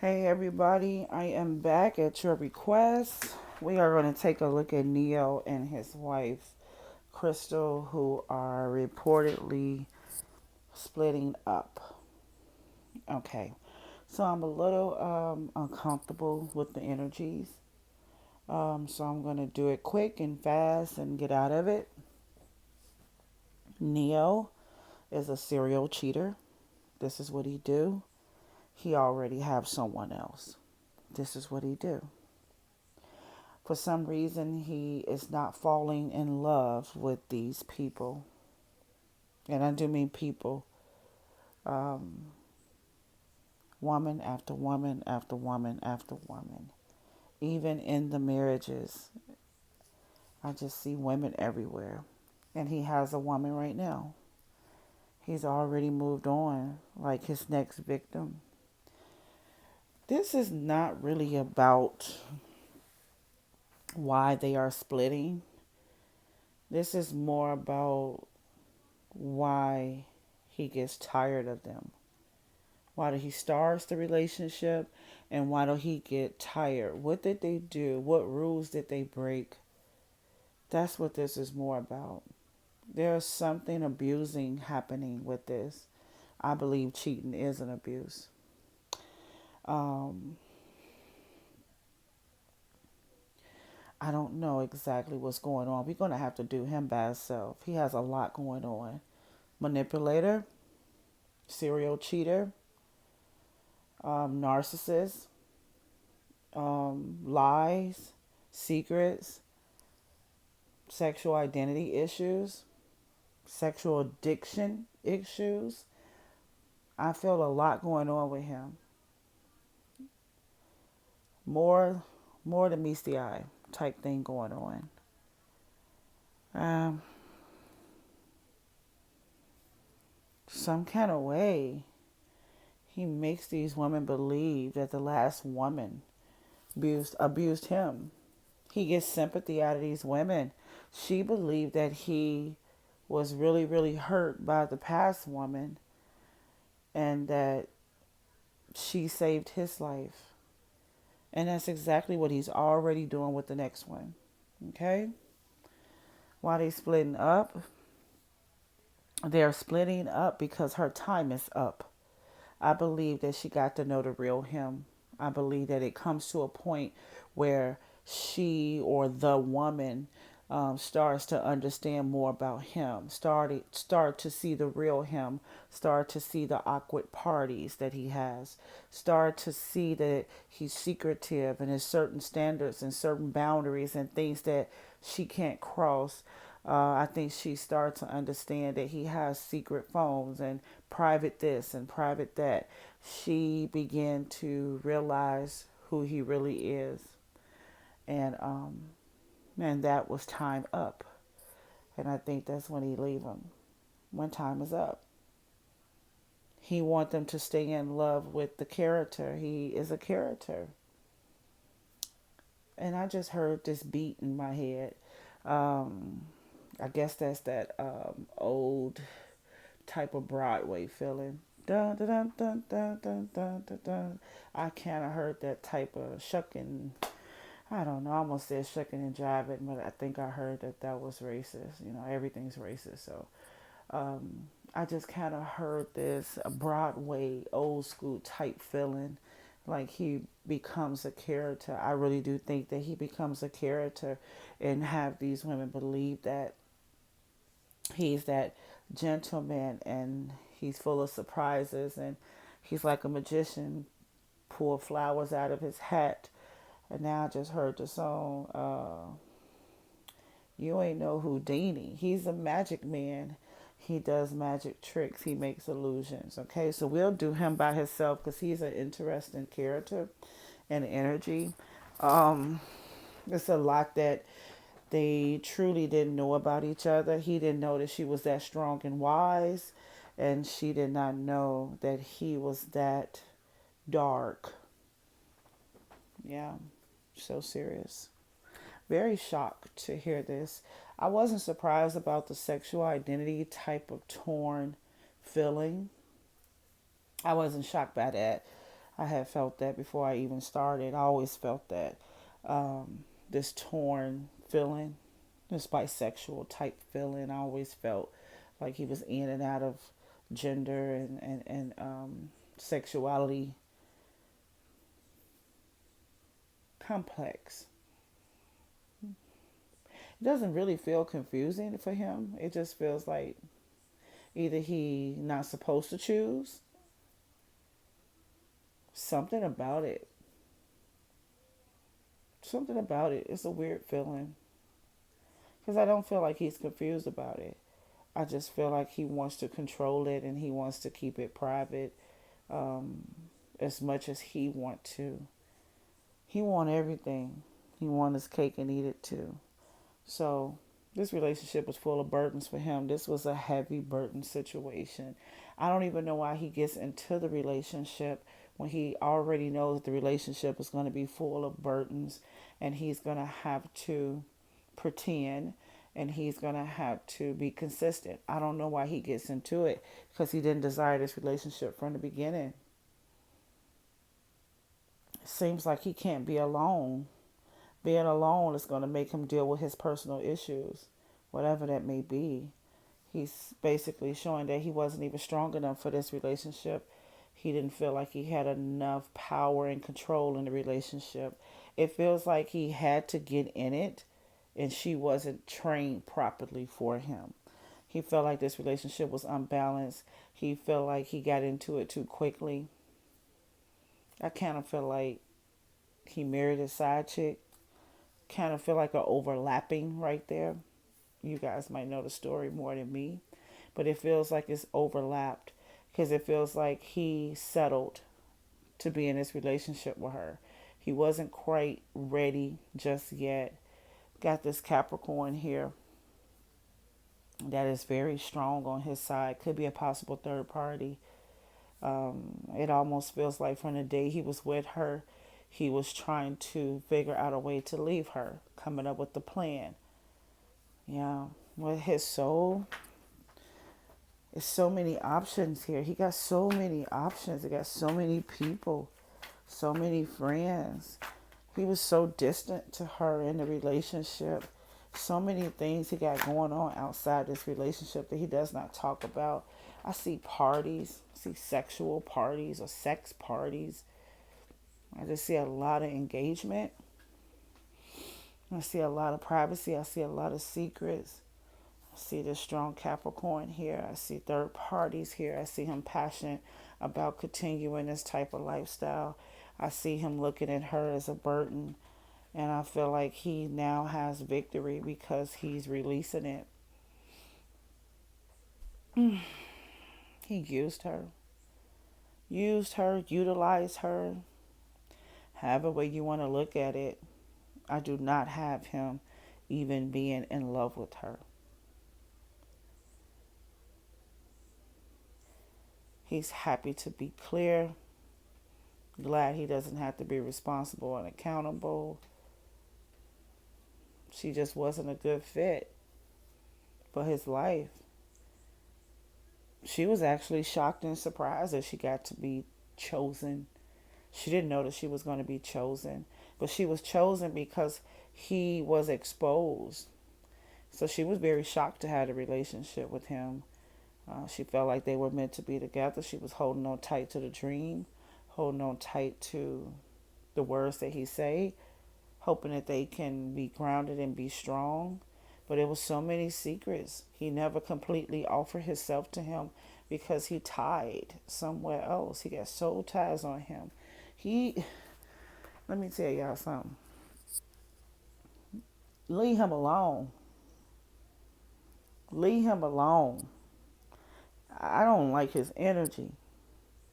Hey everybody, I am back at your request. We are going to take a look at Neo and his wife, Crystal, who are reportedly splitting up. Okay, so I'm a little uncomfortable with the energies. So I'm going to do it quick and fast and get out of it. Neo is a serial cheater. This is what he do. He already have someone else. This is what he do. For some reason, he is not falling in love with these people. And I do mean people, um, woman after woman after woman after woman. Even in the marriages, I just see women everywhere. And he has a woman right now. He's already moved on, like his next victim. This is not really about why they are splitting. This is more about why he gets tired of them. Why do he starts the relationship and why do he get tired? What did they do? What rules did they break? That's what this is more about. There's something abusing happening with this. I believe cheating is an abuse. Um, I don't know exactly what's going on. We're going to have to do him by himself. He has a lot going on. Manipulator, serial cheater, narcissist, lies, secrets, sexual identity issues, sexual addiction issues. I feel a lot going on with him. More, more than meets the eye type thing going on. Um, some kind of way, he makes these women believe that the last woman abused him. He gets sympathy out of these women. She believed that he was really, really hurt by the past woman and that she saved his life. And that's exactly what he's already doing with the next one. Okay? Why they splitting up? They're splitting up because her time is up. I believe that she got to know the real him. I believe that it comes to a point where she or the woman starts to understand more about him, start to see the real him, start to see the awkward parties that he has, start to see that he's secretive and has certain standards and certain boundaries and things that she can't cross. I think she starts to understand that he has secret phones and private this and private that. She began to realize who he really is, and that was time up. And I think that's when he leave him. When time is up, he want them to stay in love with the character. He is a character, and I just heard this beat in my head. Um, I guess that's that old type of Broadway feeling. Dun, dun, dun, dun, dun, dun, dun, dun, dun. I kind of heard that type of shucking. I don't know. I almost said shucking and jiving, but I think I heard that that was racist. You know, everything's racist. So I just kind of heard this Broadway old school type feeling like he becomes a character. I really do think that he becomes a character and have these women believe that he's that gentleman and he's full of surprises and he's like a magician, pull flowers out of his hat. And now I just heard the song, You Ain't No Houdini. He's a magic man. He does magic tricks. He makes illusions. Okay, so we'll do him by himself because he's an interesting character and energy. Um, it's a lot that they truly didn't know about each other. He didn't know that she was that strong and wise, and she did not know that he was that dark. Yeah, so serious. Very shocked to hear this. I wasn't surprised about the sexual identity type of torn feeling. I wasn't shocked by that. I had felt that before I even started. I always felt that, this torn feeling, this bisexual type feeling. I always felt like he was in and out of gender and sexuality complex. It doesn't really feel confusing for him. It just feels like either he not supposed to choose something about it. Something about it. It's a weird feeling because I don't feel like he's confused about it. I just feel like he wants to control it and he wants to keep it private, um, as much as he want to. He want everything. He want his cake and eat it too. So this relationship was full of burdens for him. This was a heavy burden situation. I don't even know why he gets into the relationship when he already knows the relationship is going to be full of burdens and he's going to have to pretend and he's going to have to be consistent. I don't know why he gets into it because he didn't desire this relationship from the beginning. It seems like he can't be alone. Being alone is going to make him deal with his personal issues, whatever that may be. He's basically showing that he wasn't even strong enough for this relationship. He didn't feel like he had enough power and control in the relationship. It feels like he had to get in it and she wasn't trained properly for him. He felt like this relationship was unbalanced. He felt like he got into it too quickly. I kind of feel like he married a side chick. Kind of feel like a overlapping right there. You guys might know the story more than me, but it feels like it's overlapped because it feels like he settled to be in this relationship with her. He wasn't quite ready just yet. Got this Capricorn here that is very strong on his side. Could be a possible third party. It almost feels like from the day he was with her, he was trying to figure out a way to leave her, coming up with the plan. Yeah, with his soul, there's so many options here. He got so many options. He got so many people, so many friends. He was so distant to her in the relationship. So many things he got going on outside this relationship that he does not talk about. I see parties, I see sexual parties or sex parties. I just see a lot of engagement. I see a lot of privacy. I see a lot of secrets. I see this strong Capricorn here. I see third parties here. I see him passionate about continuing this type of lifestyle. I see him looking at her as a burden. And I feel like he now has victory because he's releasing it. He used her, utilized her, however way you want to look at it. I do not have him even being in love with her. He's happy to be clear, glad he doesn't have to be responsible and accountable. She just wasn't a good fit for his life. She was actually shocked and surprised that she got to be chosen. She didn't know that she was going to be chosen, but she was chosen because he was exposed. So she was very shocked to have a relationship with him. She felt like they were meant to be together. She was holding on tight to the dream, holding on tight to the words that he say, hoping that they can be grounded and be strong. But it was so many secrets. He never completely offered himself to him because he tied somewhere else. He got soul ties on him. He, let me tell y'all something. Leave him alone. Leave him alone. I don't like his energy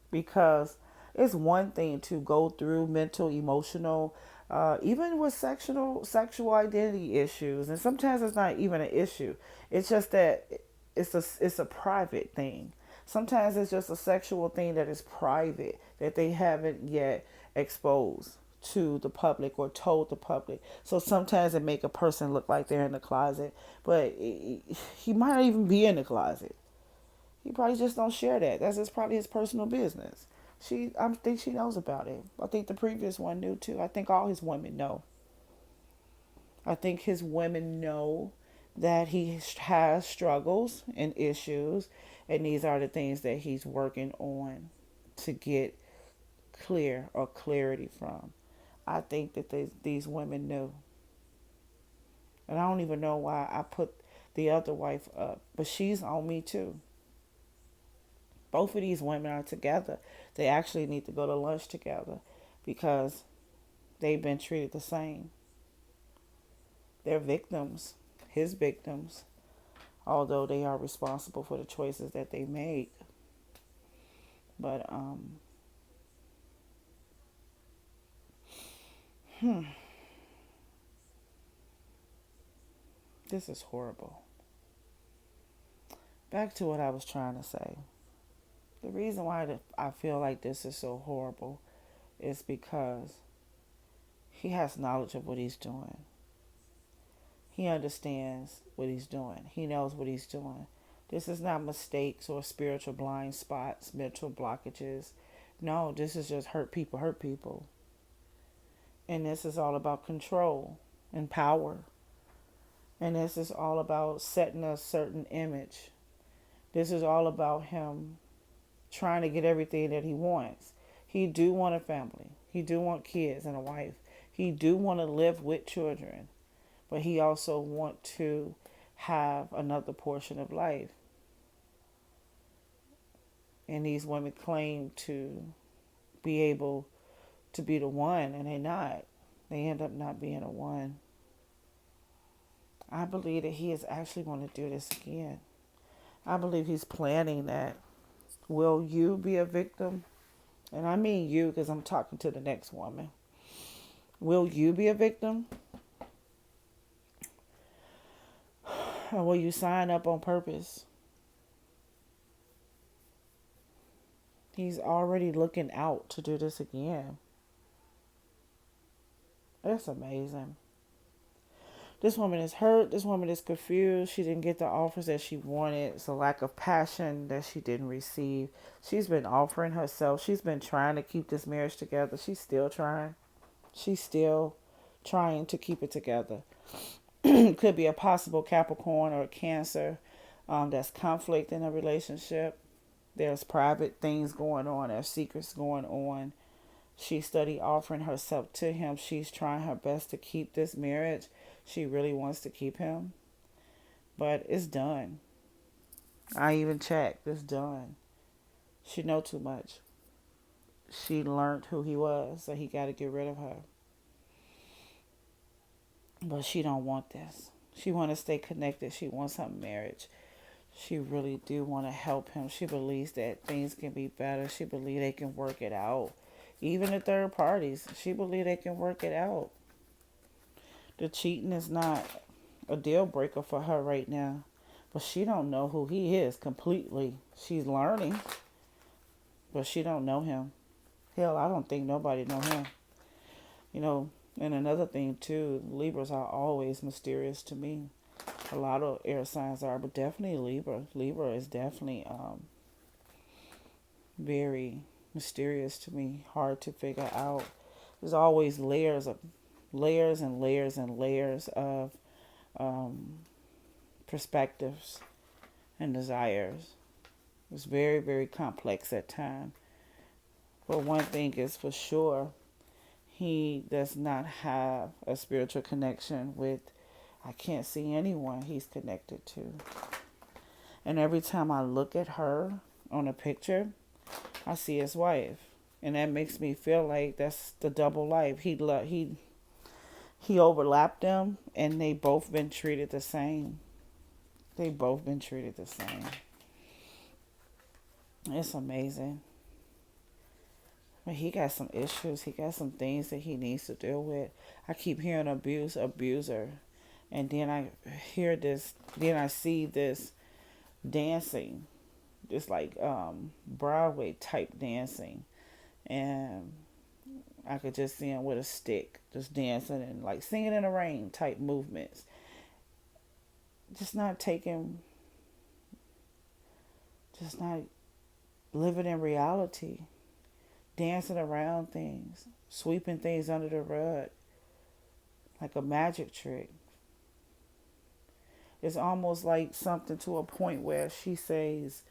because it's one thing to go through mental, emotional, even with sexual identity issues, and sometimes it's not even an issue. It's just that it's a private thing. Sometimes it's just a sexual thing that is private that they haven't yet exposed to the public or told the public. So sometimes it make a person look like they're in the closet, but he might not even be in the closet. He probably just don't share that. That's just probably his personal business. I think she knows about it. I think the previous one knew too. I think all his women know. I think his women know that he has struggles and issues, and these are the things that he's working on to get clear or clarity from. I think that these women knew. And I don't even know why I put the other wife up, but she's on me too. Both of these women are together. They actually need to go to lunch together because they've been treated the same. They're victims, his victims, although they are responsible for the choices that they made. But this is horrible. Back to what I was trying to say. The reason why I feel like this is so horrible is because he has knowledge of what he's doing. He understands what he's doing. He knows what he's doing. This is not mistakes or spiritual blind spots, mental blockages. No, this is just hurt people hurt people. And this is all about control and power. And this is all about setting a certain image. This is all about him trying to get everything that he wants. He do want a family. He do want kids and a wife. He do want to live with children. But he also want to have another portion of life. And these women claim to be able to be the one, and they're not. They end up not being a one. I believe that he is actually going to do this again. I believe he's planning that. Will you be a victim? And I mean you because I'm talking to the next woman. Will you be a victim? Or will you sign up on purpose? He's already looking out to do this again. That's amazing. This woman is hurt. This woman is confused. She didn't get the offers that she wanted. It's a lack of passion that she didn't receive. She's been offering herself. She's been trying to keep this marriage together. She's still trying. She's still trying to keep it together. Could be a possible Capricorn or a Cancer. That's conflict in a relationship. There's private things going on. There's secrets going on. She studied offering herself to him. She's trying her best to keep this marriage. She really wants to keep him. But it's done. I even checked. It's done. She know too much. She learned who he was, so he got to get rid of her. But she don't want this. She want to stay connected. She wants her marriage. She really do want to help him. She believes that things can be better. She believes they can work it out. Even the third parties, she believes they can work it out. The cheating is not a deal breaker for her right now. But she don't know who he is completely. She's learning. But she don't know him. Hell, I don't think nobody know him. You know, and another thing too, Libras are always mysterious to me. A lot of air signs are, but definitely Libra. Libra is definitely very mysterious to me. Hard to figure out. There's always layers and layers and layers of perspectives and desires. It's very, very complex at times. But one thing is for sure, he does not have a spiritual connection with, I can't see anyone he's connected to. And every time I look at her on a picture, I see his wife. And that makes me feel like that's the double life. He overlapped them, and they both been treated the same. They both been treated the same. It's amazing. But he got some issues. He got some things that he needs to deal with. I keep hearing abuse, abuser. And then I hear this, then I see this dancing. Just like Broadway type dancing. And I could just see him with a stick, just dancing and like singing in the rain type movements. Just not living in reality. dancing around things, sweeping things under the rug like a magic trick. It's almost like something to a point where she says,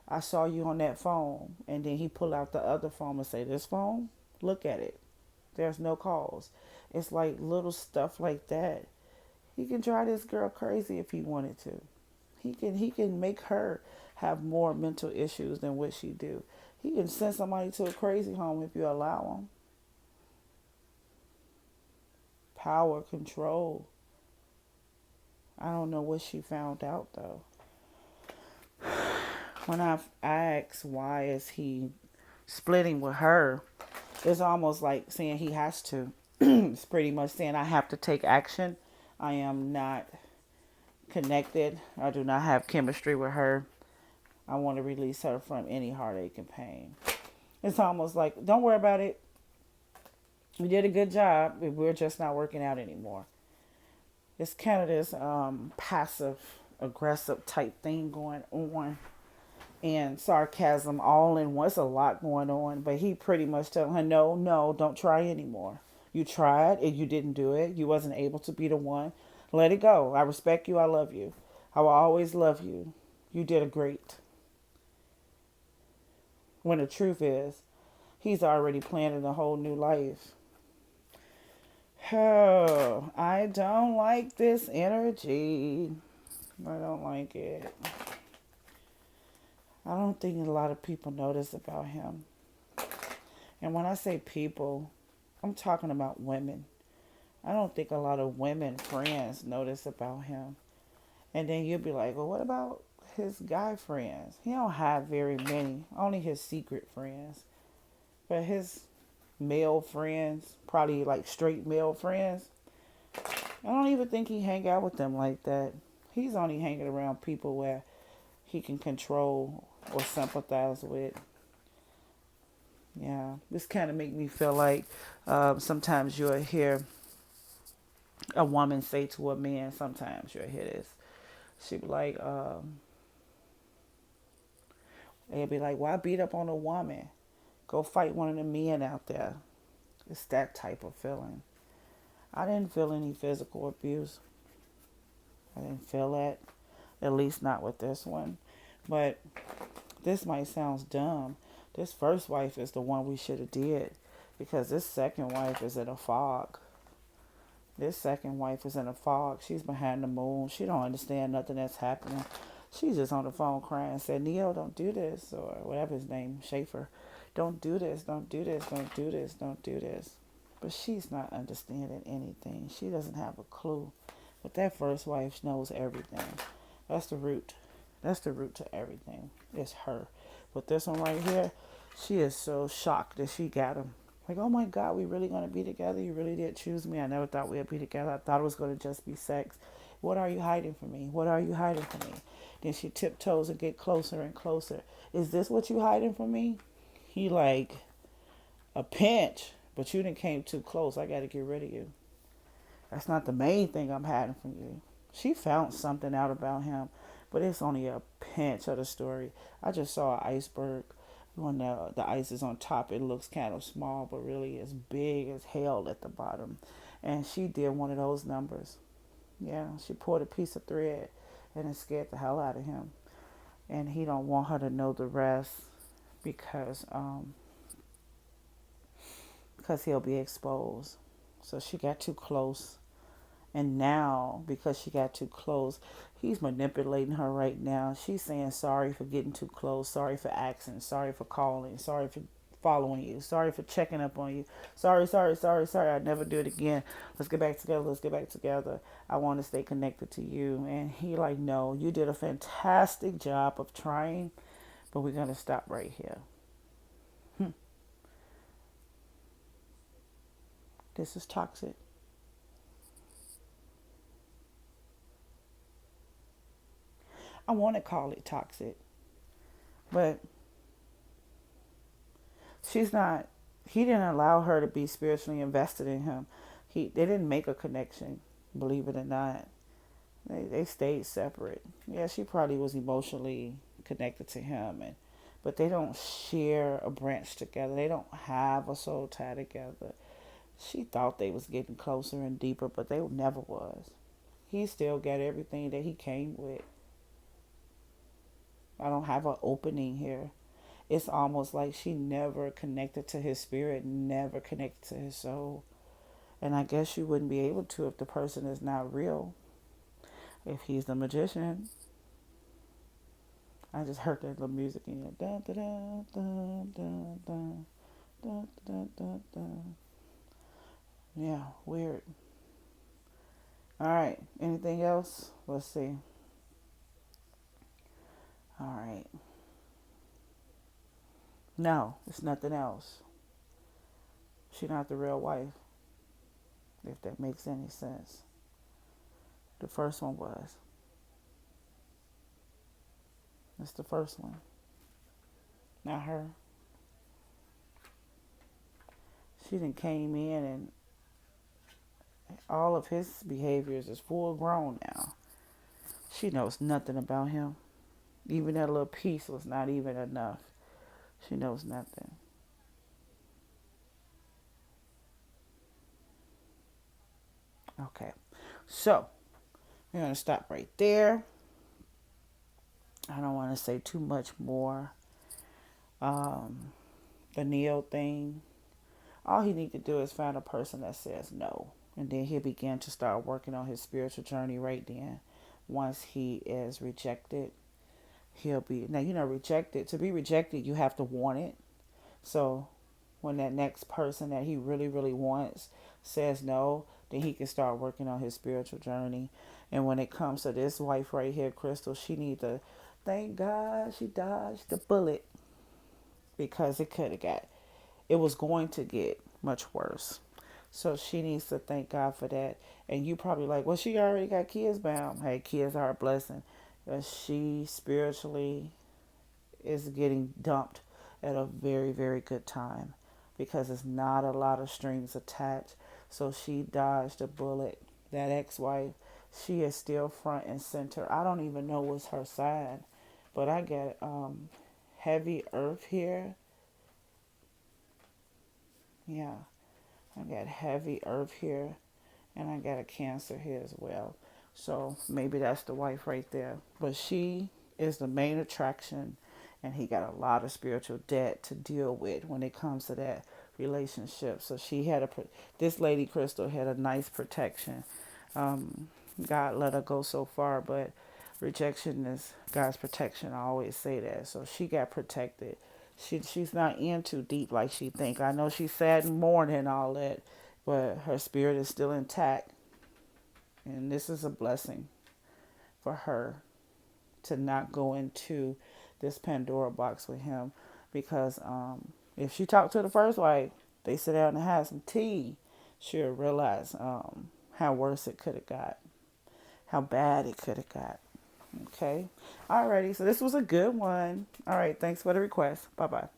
I saw you on that phone. And then he pull out the other phone and say, this phone? Look at it. There's no calls. It's like little stuff like that. He can drive this girl crazy if he wanted to. He can make her have more mental issues than what she do. He can send somebody to a crazy home if you allow him. Power, control. I don't know what she found out though. When I've asked why is he splitting with her, it's almost like saying he has to. It's pretty much saying I have to take action. I am not connected. I do not have chemistry with her. I want to release her from any heartache and pain. It's almost like, don't worry about it. We did a good job. We're just not working out anymore. It's kind of this passive aggressive type thing going on, and sarcasm all in one. It's a lot going on, but he pretty much telling her, no, no, don't try anymore. You tried and you didn't do it. You wasn't able to be the one. Let it go. I respect you. I love you. I will always love you. You did a great. When the truth is, he's already planning a whole new life. Oh, I don't like this energy. I don't like it. I don't think a lot of people notice about him. And when I say people, I'm talking about women. I don't think a lot of women friends notice about him. And then you'll be like, well, what about his guy friends? He don't have very many, only his secret friends. But his male friends, probably like straight male friends, I don't even think he hang out with them like that. He's only hanging around people where he can control or sympathize with. Yeah, this kind of make me feel like sometimes you'll hear a woman say to a man, sometimes you'll hear this. She'll be like, they'll be like, why beat up on a woman? Go fight one of the men out there. It's that type of feeling. I didn't feel any physical abuse. I didn't feel that. At least not with this one. But this might sound dumb. This first wife is the one we should have did. Because this second wife is in a fog. This second wife is in a fog. She's behind the moon. She don't understand nothing that's happening. She's just on the phone crying and said, Neil, don't do this. Or whatever his name, Schaefer. Don't do this. Don't do this. Don't do this. Don't do this. But she's not understanding anything. She doesn't have a clue. But that first wife knows everything. That's the root. That's the root to everything. It's her. But this one right here, she is so shocked that she got him. Like, oh my God, we really going to be together? You really did choose me? I never thought we'd be together. I thought it was going to just be sex. What are you hiding from me? What are you hiding from me? Then she tiptoes and get closer and closer. Is this what you hiding from me? He like, a pinch, but you didn't came too close. I got to get rid of you. That's not the main thing I'm hiding from you. She found something out about him, but it's only a pinch of the story. I just saw an iceberg. When the ice is on top, it looks kind of small, but really it's big as hell at the bottom. And she did one of those numbers. Yeah, she pulled a piece of thread, and it scared the hell out of him. And he don't want her to know the rest because he'll be exposed. So she got too close. And now, because she got too close, he's manipulating her right now. She's saying sorry for getting too close, sorry for asking, sorry for calling, sorry for following you, sorry for checking up on you. Sorry, sorry, sorry, sorry. I'd never do it again. Let's get back together. Let's get back together. I want to stay connected to you. And he like, no, you did a fantastic job of trying, but we're going to stop right here. This is toxic. I want to call it toxic, but she's not. He didn't allow her to be spiritually invested in him. They didn't make a connection, believe it or not. They stayed separate. Yeah, she probably was emotionally connected to him, but they don't share a branch together. They don't have a soul tie together. She thought they was getting closer and deeper, but they never was. He still got everything that he came with. I don't have an opening here. It's almost like she never connected to his spirit, never connected to his soul. And I guess you wouldn't be able to if the person is not real. If he's the magician. I just heard that little music in there. Dun, dun, dun, dun, dun, dun, dun, dun, dun, dun. Yeah, weird. All right. Anything else? Let's see. All right. No, it's nothing else. She's not the real wife, if that makes any sense. The first one was. It's the first one, not her. She done came in and all of his behaviors is full grown now. She knows nothing about him. Even that little piece was not even enough. She knows nothing. Okay. So, we're going to stop right there. I don't want to say too much more. The Neo thing. All he need to do is find a person that says no. And then he'll begin to start working on his spiritual journey right then. Once he is rejected, he'll be... Now, rejected. To be rejected, you have to want it. So when that next person that he really, really wants says no, then he can start working on his spiritual journey. And when it comes to this wife right here, Crystal, she needs to thank God she dodged the bullet, because it was going to get much worse. So she needs to thank God for that. And you probably like, well, she already got kids bound. Hey, kids are a blessing. But she spiritually is getting dumped at a very, very good time, because it's not a lot of strings attached. So she dodged a bullet. That ex-wife, she is still front and center. I don't even know what's her sign, but I get heavy earth here. Yeah, I got heavy earth here, and I got a Cancer here as well. So maybe that's the wife right there. But she is the main attraction, and he got a lot of spiritual debt to deal with when it comes to that relationship. So this lady Crystal had a nice protection. God let her go so far, but rejection is God's protection. I always say that. So she got protected. She's not in too deep like she think. I know she's sad and mourning and all that, but her spirit is still intact. And this is a blessing for her to not go into this Pandora box with him, because if she talked to the first wife, they sit down and have some tea, she'll realize how worse it could have got, how bad it could have got. Okay. Alrighty. So this was a good one. All right. Thanks for the request. Bye bye.